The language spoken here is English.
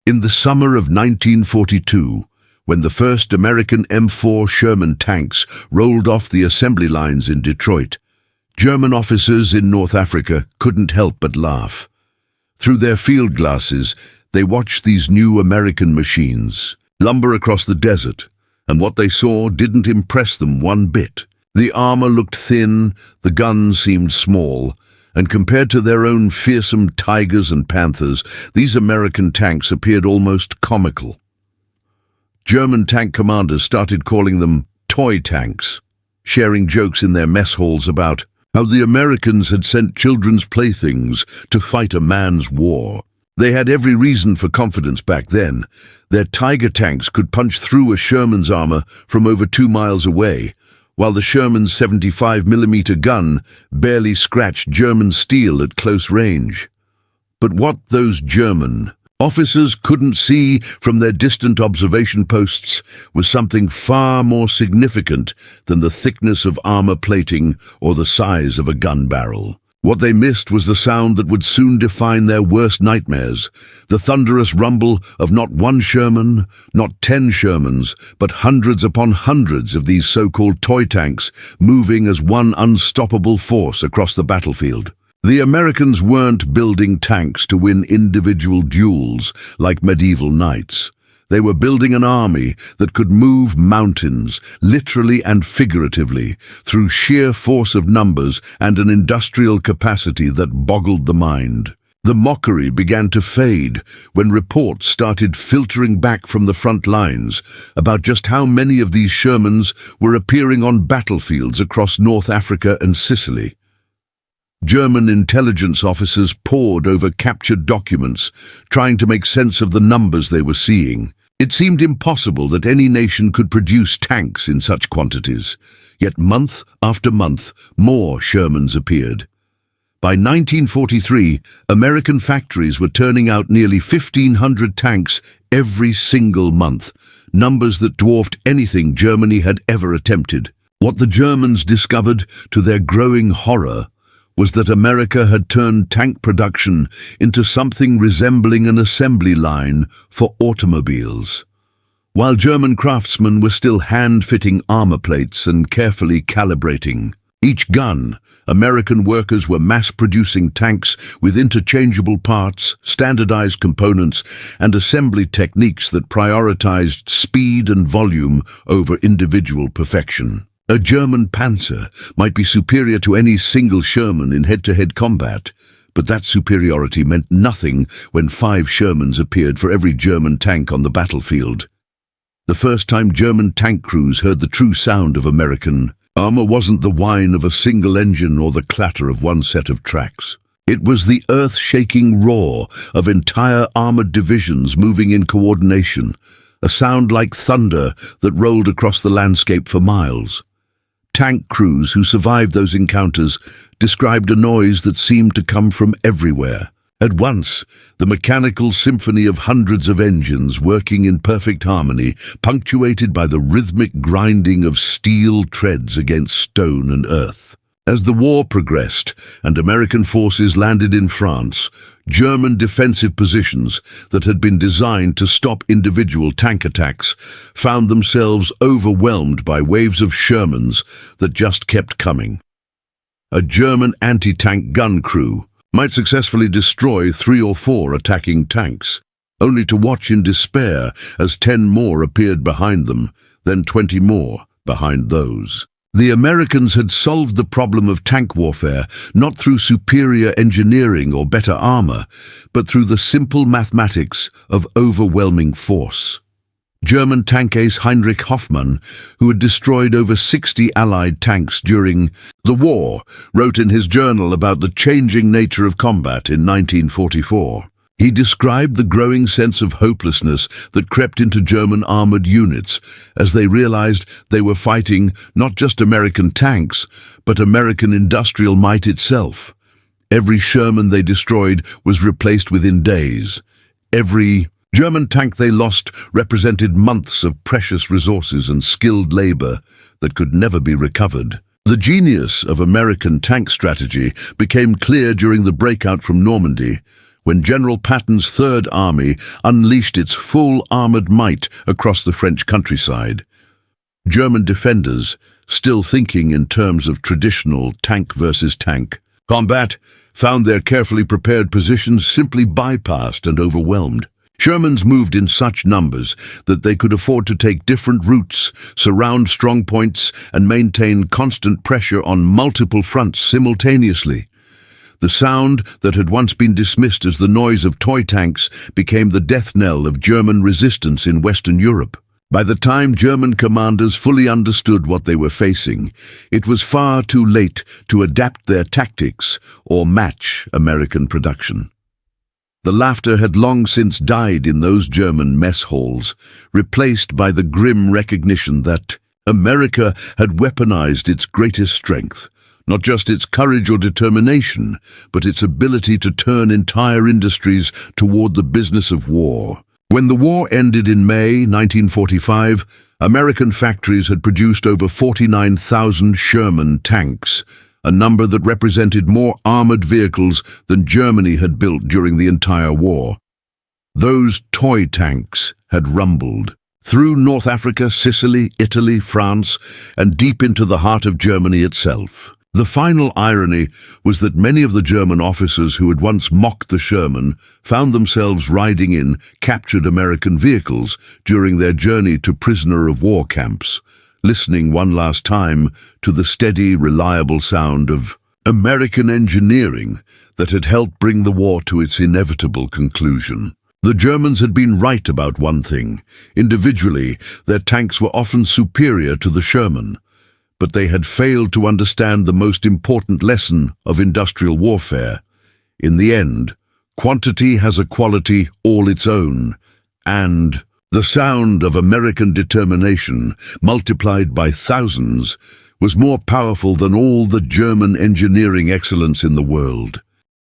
In the summer of 1942, when the first American M4 Sherman tanks rolled off the assembly lines in Detroit, German officers in North Africa couldn't help but laugh. Through their field glasses, they watched these new American machines lumber across the desert, and what they saw didn't impress them one bit. The armor looked thin, the guns seemed small, and compared to their own fearsome Tigers and Panthers, these American tanks appeared almost comical. German tank commanders started calling them toy tanks, sharing jokes in their mess halls about how the Americans had sent children's playthings to fight a man's war. They had every reason for confidence back then. Their Tiger tanks could punch through a Sherman's armor from over 2 miles away, while the Sherman's 75mm gun barely scratched German steel at close range. But what those German officers couldn't see from their distant observation posts was something far more significant than the thickness of armor plating or the size of a gun barrel. What they missed was the sound that would soon define their worst nightmares, the thunderous rumble of not one Sherman, not 10 Shermans, but hundreds upon hundreds of these so-called toy tanks moving as one unstoppable force across the battlefield. The Americans weren't building tanks to win individual duels like medieval knights. They were building an army that could move mountains, literally and figuratively, through sheer force of numbers and an industrial capacity that boggled the mind. The mockery began to fade when reports started filtering back from the front lines about just how many of these Shermans were appearing on battlefields across North Africa and Sicily. German intelligence officers pored over captured documents, trying to make sense of the numbers they were seeing. It seemed impossible that any nation could produce tanks in such quantities, yet month after month, more Shermans appeared. By 1943, American factories were turning out nearly 1,500 tanks every single month, numbers that dwarfed anything Germany had ever attempted. What the Germans discovered, to their growing horror, was that America had turned tank production into something resembling an assembly line for automobiles. While German craftsmen were still hand-fitting armor plates and carefully calibrating each gun, American workers were mass-producing tanks with interchangeable parts, standardized components, and assembly techniques that prioritized speed and volume over individual perfection. A German Panzer might be superior to any single Sherman in head-to-head combat, but that superiority meant nothing when 5 Shermans appeared for every German tank on the battlefield. The first time German tank crews heard the true sound of American armor wasn't the whine of a single engine or the clatter of one set of tracks. It was the earth-shaking roar of entire armored divisions moving in coordination, a sound like thunder that rolled across the landscape for miles. Tank crews who survived those encounters described a noise that seemed to come from everywhere. At once, the mechanical symphony of hundreds of engines working in perfect harmony, punctuated by the rhythmic grinding of steel treads against stone and earth. As the war progressed and American forces landed in France, German defensive positions that had been designed to stop individual tank attacks found themselves overwhelmed by waves of Shermans that just kept coming. A German anti-tank gun crew might successfully destroy 3 or 4 attacking tanks, only to watch in despair as 10 more appeared behind them, then 20 more behind those. The Americans had solved the problem of tank warfare not through superior engineering or better armor, but through the simple mathematics of overwhelming force. German tank ace Heinrich Hoffmann, who had destroyed over 60 Allied tanks during the war, wrote in his journal about the changing nature of combat in 1944. He described the growing sense of hopelessness that crept into German armored units as they realized they were fighting not just American tanks, but American industrial might itself. Every Sherman they destroyed was replaced within days. Every German tank they lost represented months of precious resources and skilled labor that could never be recovered. The genius of American tank strategy became clear during the breakout from Normandy, when General Patton's Third Army unleashed its full armoured might across the French countryside. German defenders, still thinking in terms of traditional tank versus tank combat, found their carefully prepared positions simply bypassed and overwhelmed. Shermans moved in such numbers that they could afford to take different routes, surround strong points, and maintain constant pressure on multiple fronts simultaneously. The sound that had once been dismissed as the noise of toy tanks became the death knell of German resistance in Western Europe. By the time German commanders fully understood what they were facing, it was far too late to adapt their tactics or match American production. The laughter had long since died in those German mess halls, replaced by the grim recognition that America had weaponized its greatest strength, not just its courage or determination, but its ability to turn entire industries toward the business of war. When the war ended in May 1945, American factories had produced over 49,000 Sherman tanks, a number that represented more armored vehicles than Germany had built during the entire war. Those toy tanks had rumbled through North Africa, Sicily, Italy, France, and deep into the heart of Germany itself. The final irony was that many of the German officers who had once mocked the Sherman found themselves riding in captured American vehicles during their journey to prisoner-of-war camps, listening one last time to the steady, reliable sound of American engineering that had helped bring the war to its inevitable conclusion. The Germans had been right about one thing. Individually, their tanks were often superior to the Sherman, but they had failed to understand the most important lesson of industrial warfare. In the end, quantity has a quality all its own, and the sound of American determination, multiplied by thousands, was more powerful than all the German engineering excellence in the world.